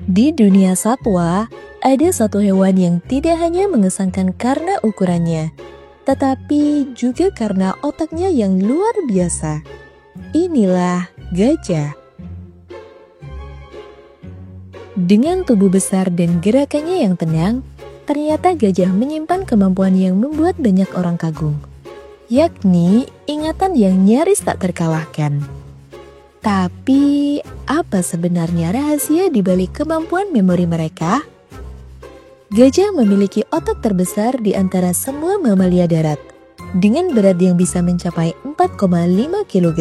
Di dunia satwa, ada satu hewan yang tidak hanya mengesankan karena ukurannya, tetapi juga karena otaknya yang luar biasa. Inilah gajah. Dengan tubuh besar dan gerakannya yang tenang, ternyata gajah menyimpan kemampuan yang membuat banyak orang kagum, yakni ingatan yang nyaris tak terkalahkan. Tapi, apa sebenarnya rahasia di balik kemampuan memori mereka? Gajah memiliki otak terbesar di antara semua mamalia darat, dengan berat yang bisa mencapai 4,5 kg.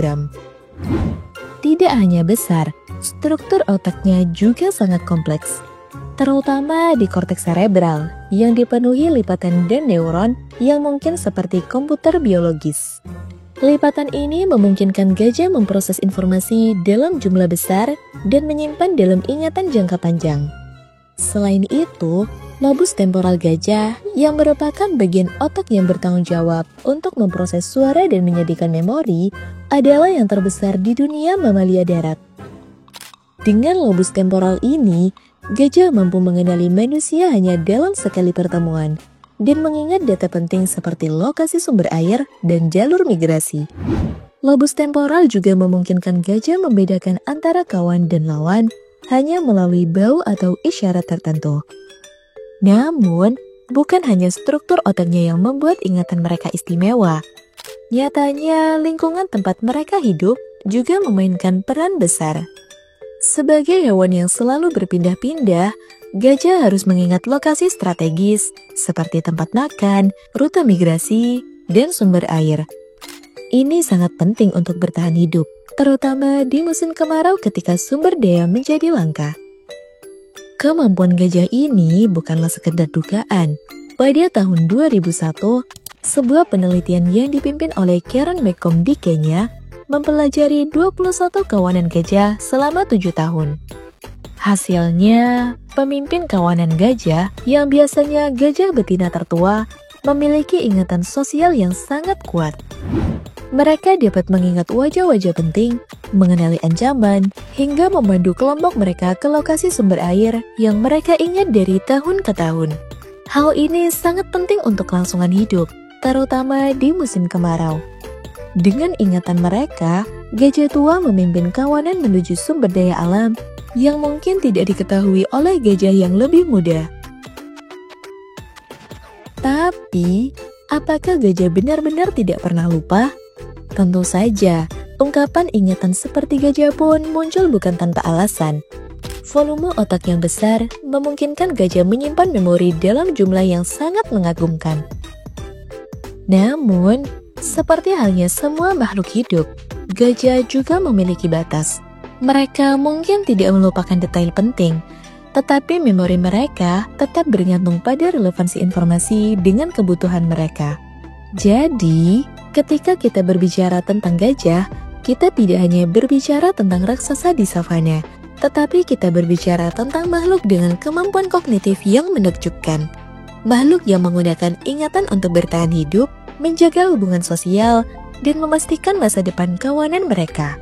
Tidak hanya besar, struktur otaknya juga sangat kompleks, terutama di korteks cerebral yang dipenuhi lipatan dan neuron yang mungkin seperti komputer biologis. Lipatan ini memungkinkan gajah memproses informasi dalam jumlah besar dan menyimpan dalam ingatan jangka panjang. Selain itu, lobus temporal gajah yang merupakan bagian otak yang bertanggung jawab untuk memproses suara dan menjadikan memori adalah yang terbesar di dunia mamalia darat. Dengan lobus temporal ini, gajah mampu mengenali manusia hanya dalam sekali pertemuan dan mengingat data penting seperti lokasi sumber air dan jalur migrasi. Lobus temporal juga memungkinkan gajah membedakan antara kawan dan lawan hanya melalui bau atau isyarat tertentu. Namun, bukan hanya struktur otaknya yang membuat ingatan mereka istimewa. Nyatanya, lingkungan tempat mereka hidup juga memainkan peran besar. Sebagai hewan yang selalu berpindah-pindah, gajah harus mengingat lokasi strategis seperti tempat makan, rute migrasi, dan sumber air. Ini sangat penting untuk bertahan hidup, terutama di musim kemarau ketika sumber daya menjadi langka. Kemampuan gajah ini bukanlah sekedar dugaan. Pada tahun 2001, sebuah penelitian yang dipimpin oleh Karen McComb di Kenya mempelajari 21 kawanan gajah selama 7 tahun. Hasilnya, pemimpin kawanan gajah yang biasanya gajah betina tertua memiliki ingatan sosial yang sangat kuat. Mereka dapat mengingat wajah-wajah penting, mengenali ancaman, hingga memandu kelompok mereka ke lokasi sumber air yang mereka ingat dari tahun ke tahun. Hal ini sangat penting untuk kelangsungan hidup, terutama di musim kemarau. Dengan ingatan mereka, gajah tua memimpin kawanan menuju sumber daya alam yang mungkin tidak diketahui oleh gajah yang lebih muda. Tapi, apakah gajah benar-benar tidak pernah lupa? Tentu saja, ungkapan ingatan seperti gajah pun muncul bukan tanpa alasan. Volume otak yang besar memungkinkan gajah menyimpan memori dalam jumlah yang sangat mengagumkan. Namun, seperti halnya semua makhluk hidup, gajah juga memiliki batas. Mereka mungkin tidak melupakan detail penting, tetapi memori mereka tetap bergantung pada relevansi informasi dengan kebutuhan mereka. Jadi, ketika kita berbicara tentang gajah, kita tidak hanya berbicara tentang raksasa di savana, tetapi kita berbicara tentang makhluk dengan kemampuan kognitif yang menakjubkan. Makhluk yang menggunakan ingatan untuk bertahan hidup, menjaga hubungan sosial, dan memastikan masa depan kawanan mereka.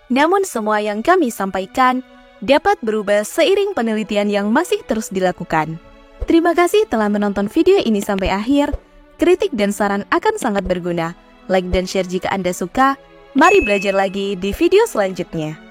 Namun semua yang kami sampaikan dapat berubah seiring penelitian yang masih terus dilakukan. Terima kasih telah menonton video ini sampai akhir. Kritik dan saran akan sangat berguna. Like dan share jika Anda suka. Mari belajar lagi di video selanjutnya.